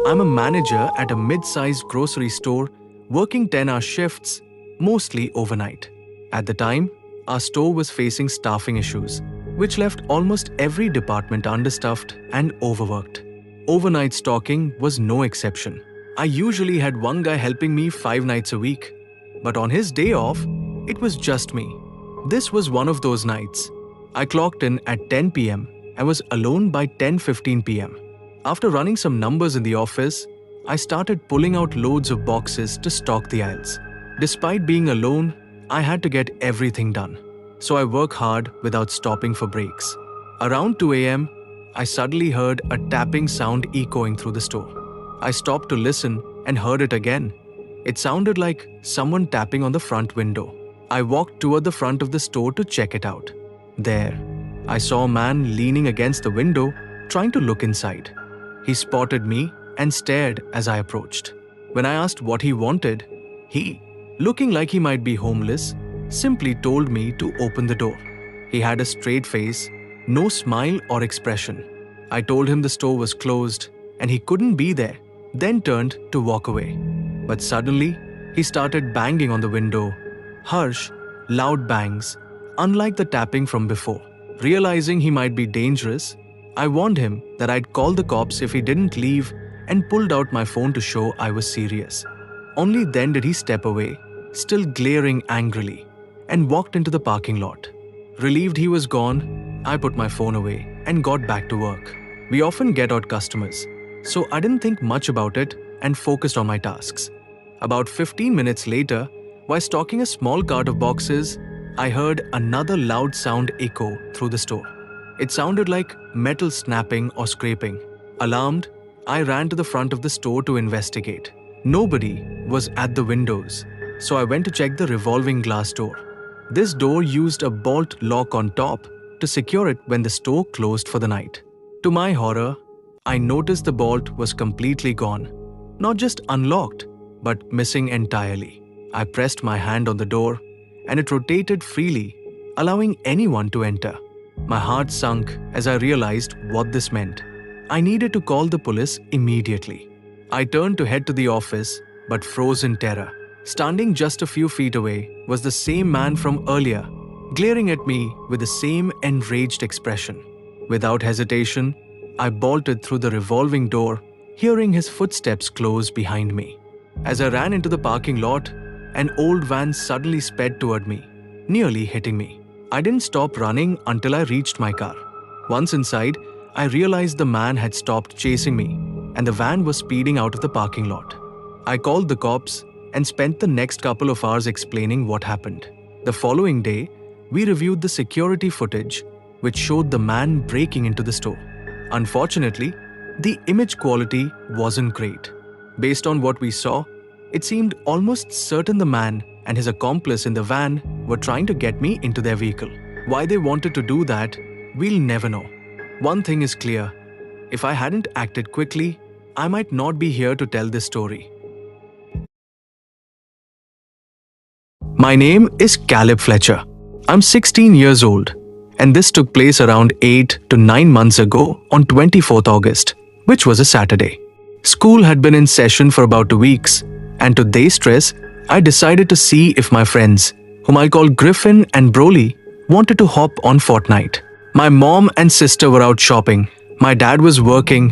I'm a manager at a mid-sized grocery store working 10-hour shifts, mostly overnight. At the time, our store was facing staffing issues, which left almost every department understaffed and overworked. Overnight stocking was no exception. I usually had one guy helping me 5 nights a week, but on his day off, it was just me. This was one of those nights. I clocked in at 10 pm and was alone by 10:15 pm. After running some numbers in the office, I started pulling out loads of boxes to stock the aisles. Despite being alone, I had to get everything done, so I work hard without stopping for breaks. Around 2 am, I suddenly heard a tapping sound echoing through the store. I stopped to listen and heard it again. It sounded like someone tapping on the front window. I walked toward the front of the store to check it out. There, I saw a man leaning against the window, trying to look inside. He spotted me and stared as I approached. When I asked what he wanted, he, looking like he might be homeless, simply told me to open the door. He had a straight face, no smile or expression. I told him the store was closed and he couldn't be there, then turned to walk away. But suddenly, he started banging on the window. Harsh, loud bangs, unlike the tapping from before. Realizing he might be dangerous, I warned him that I'd call the cops if he didn't leave and pulled out my phone to show I was serious. Only then did he step away, still glaring angrily, and walked into the parking lot. Relieved he was gone, I put my phone away and got back to work. We often get out customers, so I didn't think much about it and focused on my tasks. About 15 minutes later, while stocking a small cart of boxes, I heard another loud sound echo through the store. It sounded like metal snapping or scraping. Alarmed, I ran to the front of the store to investigate. Nobody was at the windows, so I went to check the revolving glass door. This door used a bolt lock on top to secure it when the store closed for the night. To my horror, I noticed the bolt was completely gone. Not just unlocked, but missing entirely. I pressed my hand on the door, and it rotated freely, allowing anyone to enter. My heart sunk as I realized what this meant. I needed to call the police immediately. I turned to head to the office, but froze in terror. Standing just a few feet away was the same man from earlier, glaring at me with the same enraged expression. Without hesitation, I bolted through the revolving door, hearing his footsteps close behind me. As I ran into the parking lot, an old van suddenly sped toward me, nearly hitting me. I didn't stop running until I reached my car. Once inside, I realized the man had stopped chasing me, and the van was speeding out of the parking lot. I called the cops and spent the next couple of hours explaining what happened. The following day, we reviewed the security footage, which showed the man breaking into the store. Unfortunately, the image quality wasn't great. Based on what we saw, it seemed almost certain the man and his accomplice in the van were trying to get me into their vehicle. Why they wanted to do that, we'll never know. One thing is clear: if I hadn't acted quickly, I might not be here to tell this story. My name is Caleb Fletcher. I'm 16 years old, and this took place around 8 to 9 months ago on 24th August, which was a Saturday. School had been in session for about 2 weeks, and to their stress, I decided to see if my friends, whom I'll call Griffin and Broly, wanted to hop on Fortnite. My mom and sister were out shopping, my dad was working,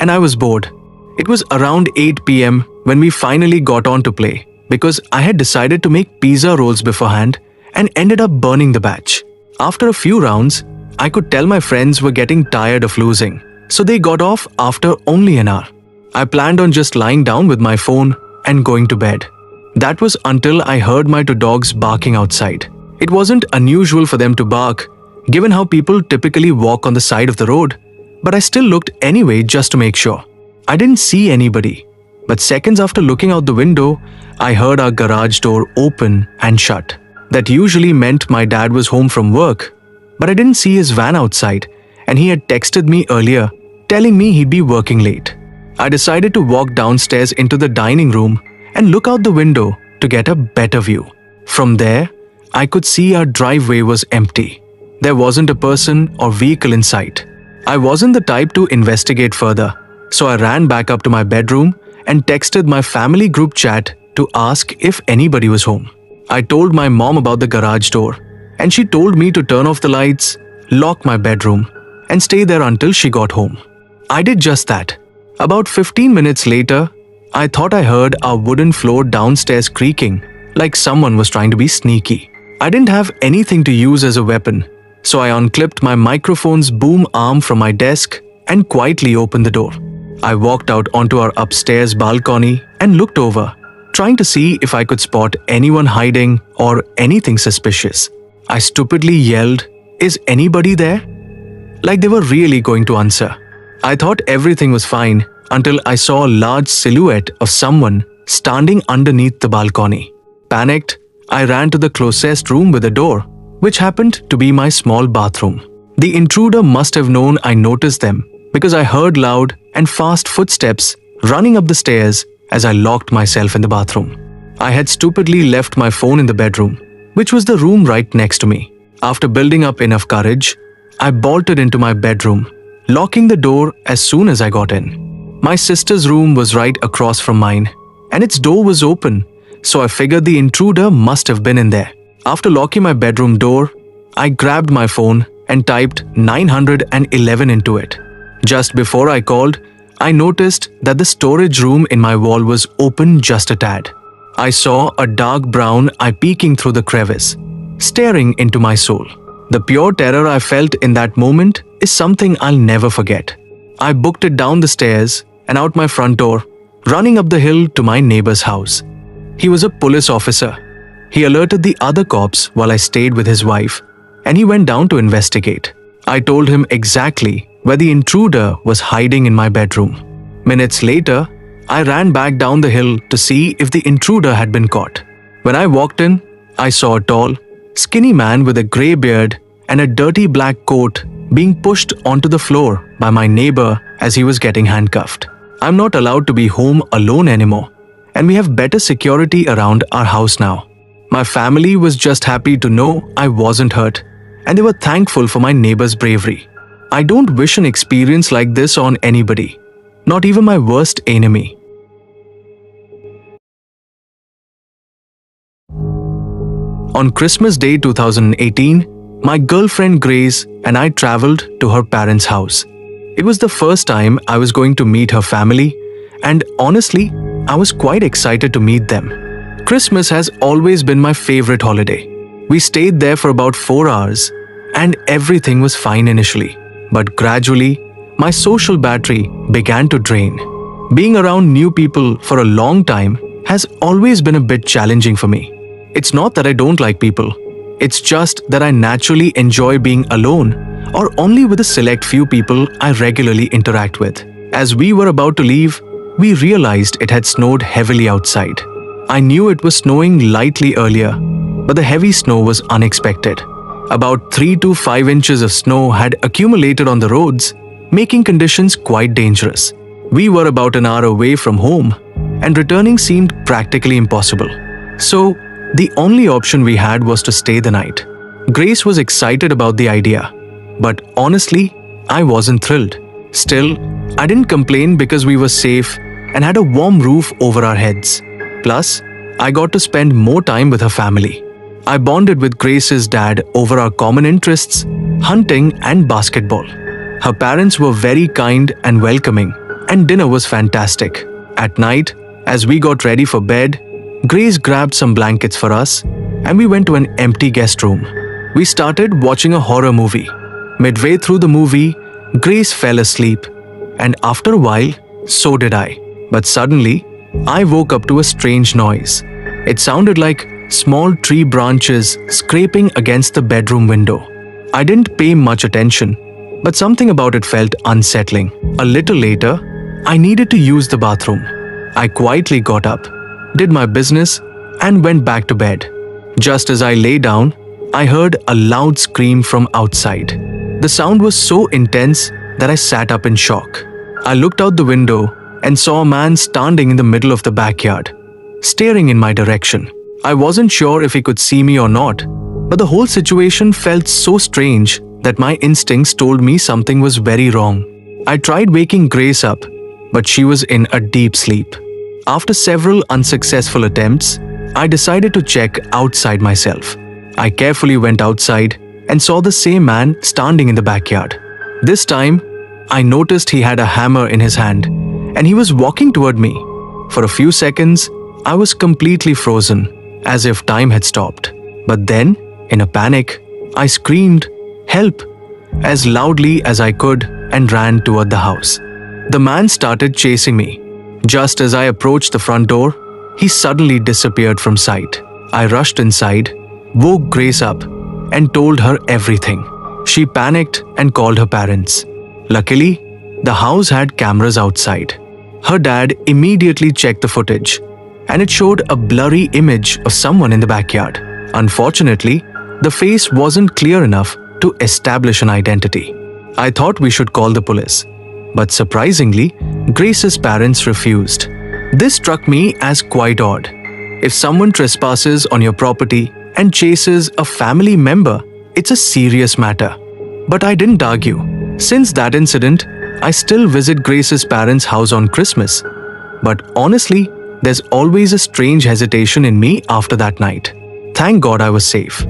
and I was bored. It was around 8 pm when we finally got on to play, because I had decided to make pizza rolls beforehand and ended up burning the batch. After a few rounds, I could tell my friends were getting tired of losing, so they got off after only an hour. I planned on just lying down with my phone and going to bed. That was until I heard my 2 dogs barking outside. It wasn't unusual for them to bark, given how people typically walk on the side of the road, but I still looked anyway just to make sure. I didn't see anybody, but seconds after looking out the window, I heard our garage door open and shut. That usually meant my dad was home from work, but I didn't see his van outside, and he had texted me earlier telling me he'd be working late. I decided to walk downstairs into the dining room and look out the window to get a better view. From there, I could see our driveway was empty. There wasn't a person or vehicle in sight. I wasn't the type to investigate further, So I ran back up to my bedroom and texted my family group chat to ask if anybody was home. I told my mom about the garage door, and she told me to turn off the lights, lock my bedroom, and stay there until she got home. I did just that. About 15 minutes later, I thought I heard our wooden floor downstairs creaking, like someone was trying to be sneaky. I didn't have anything to use as a weapon, so I unclipped my microphone's boom arm from my desk and quietly opened the door. I walked out onto our upstairs balcony and looked over, trying to see if I could spot anyone hiding or anything suspicious. I stupidly yelled, "Is anybody there?" Like they were really going to answer. I thought everything was fine until I saw a large silhouette of someone standing underneath the balcony. Panicked, I ran to the closest room with a door, which happened to be my small bathroom. The intruder must have known I noticed them because I heard loud and fast footsteps running up the stairs as I locked myself in the bathroom. I had stupidly left my phone in the bedroom, which was the room right next to me. After building up enough courage, I bolted into my bedroom, locking the door as soon as I got in. My sister's room was right across from mine, and its door was open, so I figured the intruder must have been in there. After locking my bedroom door, I grabbed my phone and typed 911 into it. Just before I called, I noticed that the storage room in my wall was open just a tad. I saw a dark brown eye peeking through the crevice, staring into my soul. The pure terror I felt in that moment is something I'll never forget. I booked it down the stairs and out my front door, running up the hill to my neighbor's house. He was a police officer. He alerted the other cops while I stayed with his wife, and he went down to investigate. I told him exactly where the intruder was hiding in my bedroom. Minutes later, I ran back down the hill to see if the intruder had been caught. When I walked in, I saw a tall, skinny man with a grey beard and a dirty black coat being pushed onto the floor by my neighbor as he was getting handcuffed. I'm not allowed to be home alone anymore, and we have better security around our house now. My family was just happy to know I wasn't hurt, and they were thankful for my neighbor's bravery. I don't wish an experience like this on anybody, not even my worst enemy. On Christmas Day 2018, my girlfriend Grace and I traveled to her parents' house. It was the first time I was going to meet her family, and honestly, I was quite excited to meet them. Christmas has always been my favorite holiday. We stayed there for about 4 hours, and everything was fine initially. But gradually, my social battery began to drain. Being around new people for a long time has always been a bit challenging for me. It's not that I don't like people. It's just that I naturally enjoy being alone or only with a select few people I regularly interact with. As we were about to leave, we realized it had snowed heavily outside. I knew it was snowing lightly earlier, but the heavy snow was unexpected. About 3 to 5 inches of snow had accumulated on the roads, making conditions quite dangerous. We were about an hour away from home, and returning seemed practically impossible. So, the only option we had was to stay the night. Grace was excited about the idea, but honestly, I wasn't thrilled. Still, I didn't complain because we were safe and had a warm roof over our heads. Plus, I got to spend more time with her family. I bonded with Grace's dad over our common interests, hunting and basketball. Her parents were very kind and welcoming, and dinner was fantastic. At night, as we got ready for bed, Grace grabbed some blankets for us, and we went to an empty guest room. We started watching a horror movie. Midway through the movie, Grace fell asleep, and after a while, so did I. But suddenly, I woke up to a strange noise. It sounded like small tree branches scraping against the bedroom window. I didn't pay much attention, but something about it felt unsettling. A little later, I needed to use the bathroom. I quietly got up, did my business, and went back to bed. Just as I lay down, I heard a loud scream from outside. The sound was so intense that I sat up in shock. I looked out the window and saw a man standing in the middle of the backyard, staring in my direction. I wasn't sure if he could see me or not, but the whole situation felt so strange that my instincts told me something was very wrong. I tried waking Grace up, but she was in a deep sleep. After several unsuccessful attempts, I decided to check outside myself. I carefully went outside and saw the same man standing in the backyard. This time, I noticed he had a hammer in his hand and he was walking toward me. For a few seconds, I was completely frozen, as if time had stopped. But then, in a panic, I screamed, "Help!" as loudly as I could and ran toward the house. The man started chasing me. Just as I approached the front door, he suddenly disappeared from sight. I rushed inside, woke Grace up, and told her everything. She panicked and called her parents. Luckily, the house had cameras outside. Her dad immediately checked the footage, and it showed a blurry image of someone in the backyard. Unfortunately, the face wasn't clear enough to establish an identity. I thought we should call the police, but surprisingly, Grace's parents refused. This struck me as quite odd. If someone trespasses on your property and chases a family member, it's a serious matter. But I didn't argue. Since that incident, I still visit Grace's parents' house on Christmas. But honestly, there's always a strange hesitation in me after that night. Thank God I was safe.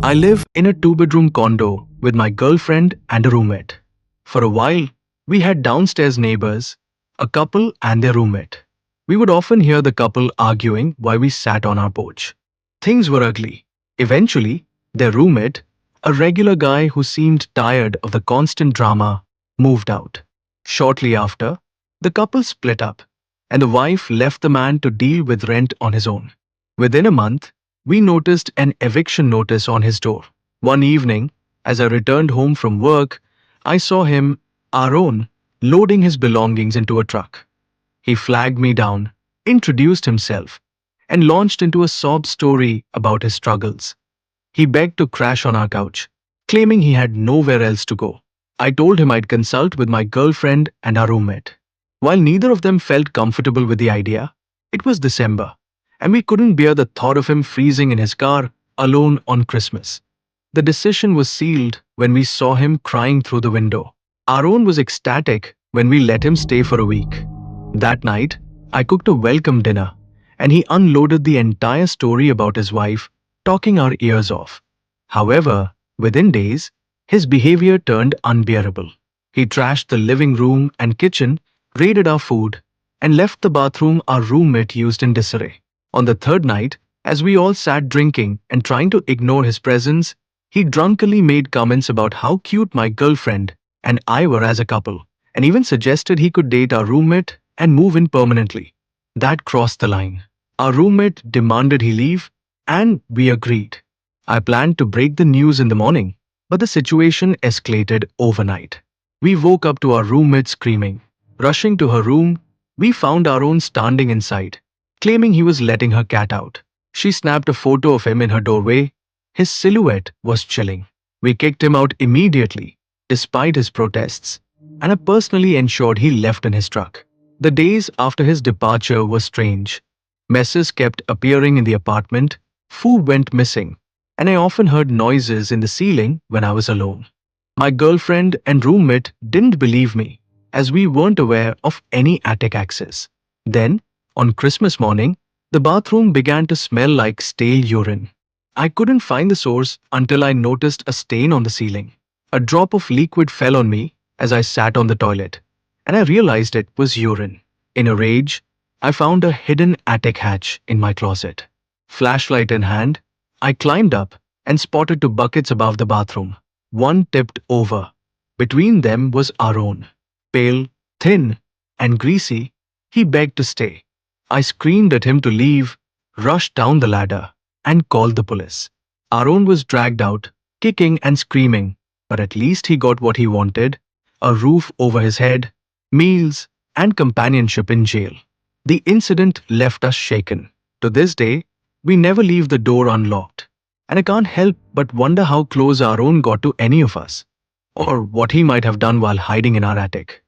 I live in a two-bedroom condo with my girlfriend and a roommate. For a while, we had downstairs neighbors, a couple and their roommate. We would often hear the couple arguing while we sat on our porch. Things were ugly. Eventually, their roommate, a regular guy who seemed tired of the constant drama, moved out. Shortly after, the couple split up, and the wife left the man to deal with rent on his own. Within a month, we noticed an eviction notice on his door. One evening, as I returned home from work, I saw him, Aaron, loading his belongings into a truck. He flagged me down, introduced himself, and launched into a sob story about his struggles. He begged to crash on our couch, claiming he had nowhere else to go. I told him I'd consult with my girlfriend and our roommate. While neither of them felt comfortable with the idea, it was December, and we couldn't bear the thought of him freezing in his car alone on Christmas. The decision was sealed when we saw him crying through the window. Aaron was ecstatic when we let him stay for a week. That night, I cooked a welcome dinner, and he unloaded the entire story about his wife, talking our ears off. However, within days, his behavior turned unbearable. He trashed the living room and kitchen, raided our food, and left the bathroom our roommate used in disarray. On the third night, as we all sat drinking and trying to ignore his presence, he drunkenly made comments about how cute my girlfriend and I were as a couple, and even suggested he could date our roommate and move in permanently. That crossed the line. Our roommate demanded he leave, and we agreed. I planned to break the news in the morning, but the situation escalated overnight. We woke up to our roommate screaming. Rushing to her room, we found our own standing inside, claiming he was letting her cat out. She snapped a photo of him in her doorway. His silhouette was chilling. We kicked him out immediately, despite his protests, and I personally ensured he left in his truck. The days after his departure were strange. Messes kept appearing in the apartment, food went missing, and I often heard noises in the ceiling when I was alone. My girlfriend and roommate didn't believe me, as we weren't aware of any attic access. Then, on Christmas morning, the bathroom began to smell like stale urine. I couldn't find the source until I noticed a stain on the ceiling. A drop of liquid fell on me as I sat on the toilet, and I realized it was urine. In a rage, I found a hidden attic hatch in my closet. Flashlight in hand, I climbed up and spotted two buckets above the bathroom. One tipped over. Between them was Aaron. Pale, thin, and greasy, he begged to stay. I screamed at him to leave, rushed down the ladder, and called the police. Aaron was dragged out, kicking and screaming, but at least he got what he wanted: a roof over his head, meals, and companionship in jail. The incident left us shaken. To this day, we never leave the door unlocked, and I can't help but wonder how close Aaron got to any of us, or what he might have done while hiding in our attic.